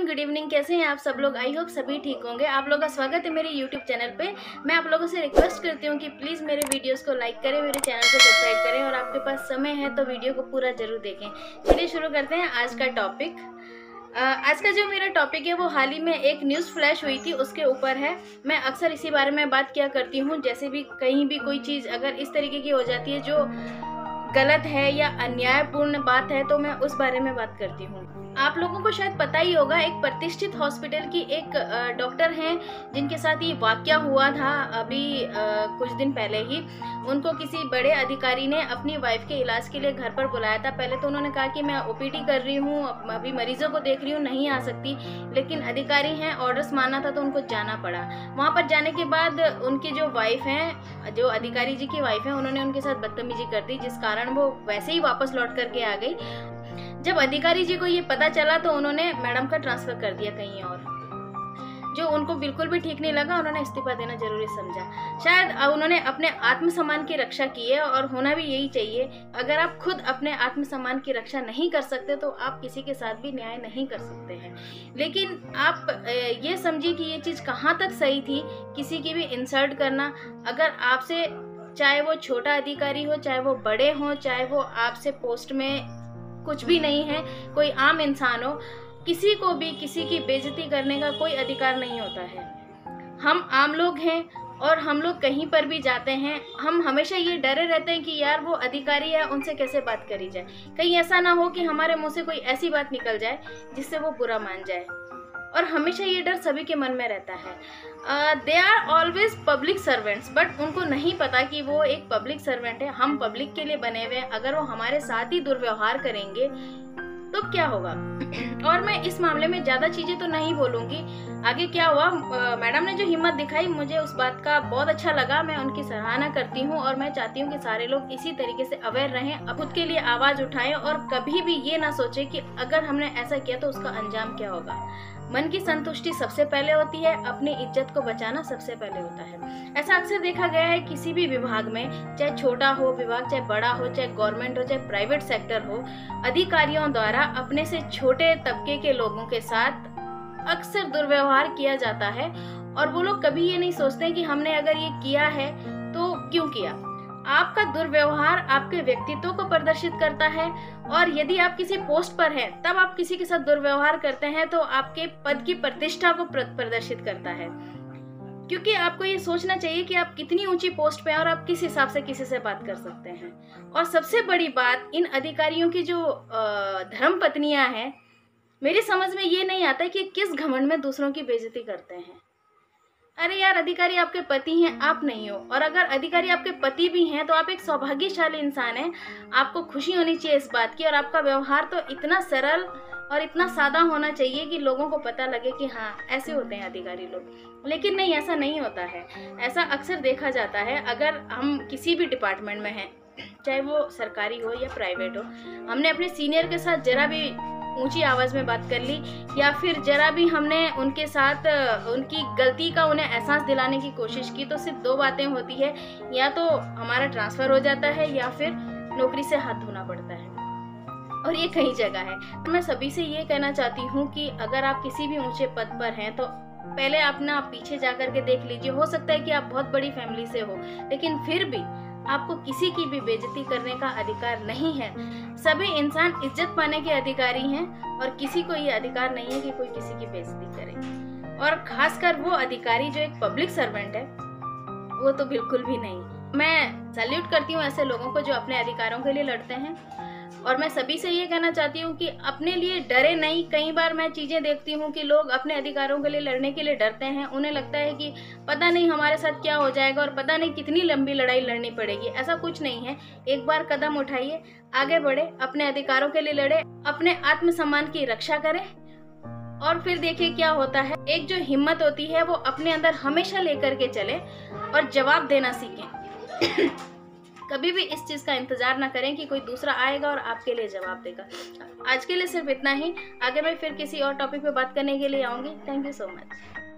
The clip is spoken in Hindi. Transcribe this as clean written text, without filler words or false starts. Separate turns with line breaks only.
Afternoon, good evening. कैसे हैं आप सब लोग? आई होप सभी ठीक होंगे। आप लोगों का स्वागत है मेरे यूट्यूब चैनल पे। मैं आप लोगों से रिक्वेस्ट करती हूँ कि प्लीज़ मेरे वीडियोस को लाइक करें, मेरे चैनल को सब्सक्राइब करें और आपके पास समय है तो वीडियो को पूरा जरूर देखें। चलिए शुरू करते हैं आज का टॉपिक। आज का जो मेरा टॉपिक है वो हाल ही में एक न्यूज़ फ्लैश हुई थी उसके ऊपर है। मैं अक्सर इसी बारे में बात किया करती हूँ। जैसे भी कहीं भी कोई चीज़ अगर इस तरीके की हो जाती है जो गलत है या अन्यायपूर्ण बात है तो मैं उस बारे में बात करती हूँ। आप लोगों को शायद पता ही होगा, एक प्रतिष्ठित हॉस्पिटल की एक डॉक्टर हैं जिनके साथ ये वाकया हुआ था अभी कुछ दिन पहले ही। उनको किसी बड़े अधिकारी ने अपनी वाइफ के इलाज के लिए घर पर बुलाया था। पहले तो उन्होंने कहा कि मैं ओपीडी कर रही हूँ, अभी मरीजों को देख रही हूँ, नहीं आ सकती, लेकिन अधिकारी हैं, ऑर्डर्स मानना था तो उनको जाना पड़ा। वहाँ पर जाने के बाद उनकी जो वाइफ हैं, जो अधिकारी जी की वाइफ हैं, उन्होंने उनके साथ बदतमीजी कर दी, जिस कारण वो वैसे ही वापस लौट करके आ गई। जब अधिकारी जी को ये पता चला तो उन्होंने मैडम का ट्रांसफर कर दिया कहीं और, जो उनको बिल्कुल भी ठीक नहीं लगा। उन्होंने इस्तीफा देना जरूरी समझा। शायद उन्होंने अपने आत्मसम्मान की रक्षा की है और होना भी यही चाहिए। अगर आप खुद अपने आत्मसम्मान की रक्षा नहीं कर सकते तो आप किसी के साथ भी न्याय नहीं कर सकते हैं। लेकिन आप ये समझिए कि ये चीज़ कहाँ तक सही थी, किसी की भी इंसल्ट करना। अगर आपसे, चाहे वो छोटा अधिकारी हो, चाहे वो बड़े हों, चाहे वो आपसे पोस्ट में कुछ भी नहीं है, कोई आम इंसान हो, किसी को भी किसी की बेइज्जती करने का कोई अधिकार नहीं होता है। हम आम लोग हैं और हम लोग कहीं पर भी जाते हैं, हम हमेशा ये डरे रहते हैं कि यार वो अधिकारी है, उनसे कैसे बात करी जाए। कहीं ऐसा ना हो कि हमारे मुंह से कोई ऐसी बात निकल जाए जिससे वो बुरा मान जाए। और हमेशा ये डर सभी के मन में रहता है। They are always public servants, but उनको नहीं पता कि वो एक पब्लिक सर्वेंट है। हम पब्लिक के लिए बने हुए हैं। अगर वो हमारे साथ ही दुर्व्यवहार करेंगे तो क्या होगा? और मैं इस मामले में ज़्यादा चीज़ें तो नहीं बोलूँगी। आगे क्या हुआ, मैडम ने जो हिम्मत दिखाई, मुझे उस बात का बहुत अच्छा लगा। मैं उनकी सराहना करती हूँ और मैं चाहती हूँ कि सारे लोग इसी तरीके से अवेयर रहें, खुद के लिए आवाज़ उठाएं और कभी भी ये ना सोचें कि अगर हमने ऐसा किया तो उसका अंजाम क्या होगा। मन की संतुष्टि सबसे पहले होती है, अपनी इज्जत को बचाना सबसे पहले होता है। ऐसा अक्सर देखा गया है किसी भी विभाग में, चाहे छोटा हो विभाग, चाहे बड़ा हो, चाहे गवर्नमेंट हो, चाहे प्राइवेट सेक्टर हो, अधिकारियों द्वारा अपने से छोटे तबके के लोगों के साथ अक्सर दुर्व्यवहार किया जाता है। और वो लोग कभी ये नहीं सोचते कि हमने अगर ये किया है तो क्यों किया। आपका दुर्व्यवहार आपके व्यक्तित्व को प्रदर्शित करता है, और यदि आप किसी पोस्ट पर हैं तब आप किसी के साथ दुर्व्यवहार करते हैं तो आपके पद की प्रतिष्ठा को प्रदर्शित करता है। क्योंकि आपको ये सोचना चाहिए कि आप कितनी ऊंची पोस्ट पे हैं और आप किस हिसाब से किसी से बात कर सकते हैं। और सबसे बड़ी बात, इन अधिकारियों की जो धर्म पत्नियां हैं, मेरी समझ में ये नहीं आता कि किस घमंड में दूसरों की बेइज्जती करते हैं। अरे यार, अधिकारी आपके पति हैं, आप नहीं हो। और अगर अधिकारी आपके पति भी हैं तो आप एक सौभाग्यशाली इंसान हैं। आपको खुशी होनी चाहिए इस बात की, और आपका व्यवहार तो इतना सरल और इतना सादा होना चाहिए कि लोगों को पता लगे कि हाँ, ऐसे होते हैं अधिकारी लोग। लेकिन नहीं, ऐसा नहीं होता है। ऐसा अक्सर देखा जाता है। अगर हम किसी भी डिपार्टमेंट में हैं, चाहे वो सरकारी हो या प्राइवेट हो, हमने अपने सीनियर के साथ जरा भी ऊंची आवाज़ में बात कर ली, या फिर जरा भी हमने उनके साथ उनकी गलती का उन्हें एहसास दिलाने की कोशिश की, तो सिर्फ दो बातें होती है, या तो हमारा ट्रांसफ़र हो जाता है या फिर नौकरी से हाथ धोना पड़ता है। और ये कई जगह है। मैं सभी से ये कहना चाहती हूँ कि अगर आप किसी भी ऊंचे पद पर हैं तो पहले अपना पीछे जा कर के देख लीजिए। हो सकता है कि आप बहुत बड़ी फैमिली से हो, लेकिन फिर भी आपको किसी की भी बेइज्जती करने का अधिकार नहीं है। सभी इंसान इज्जत पाने के अधिकारी हैं और किसी को ये अधिकार नहीं है कि कोई किसी की बेइज्जती करे। और खासकर वो अधिकारी जो एक पब्लिक सर्वेंट है, वो तो बिल्कुल भी नहीं। मैं सैल्यूट करती हूँ ऐसे लोगों को जो अपने अधिकारों के लिए लड़ते हैं। और मैं सभी से ये कहना चाहती हूँ कि अपने लिए डरे नहीं। कई बार मैं चीज़ें देखती हूँ कि लोग अपने अधिकारों के लिए लड़ने के लिए डरते हैं। उन्हें लगता है कि पता नहीं हमारे साथ क्या हो जाएगा और पता नहीं कितनी लंबी लड़ाई लड़नी पड़ेगी। ऐसा कुछ नहीं है। एक बार कदम उठाइए, आगे बढ़े, अपने अधिकारों के लिए लड़े, अपने आत्मसम्मान की रक्षा करें और फिर देखिए क्या होता है। एक जो हिम्मत होती है वो अपने अंदर हमेशा लेकर के चले और जवाब देना सीखें। कभी भी इस चीज़ का इंतज़ार ना करें कि कोई दूसरा आएगा और आपके लिए जवाब देगा। आज के लिए सिर्फ इतना ही। आगे मैं फिर किसी और टॉपिक पे बात करने के लिए आऊँगी। Thank you so much.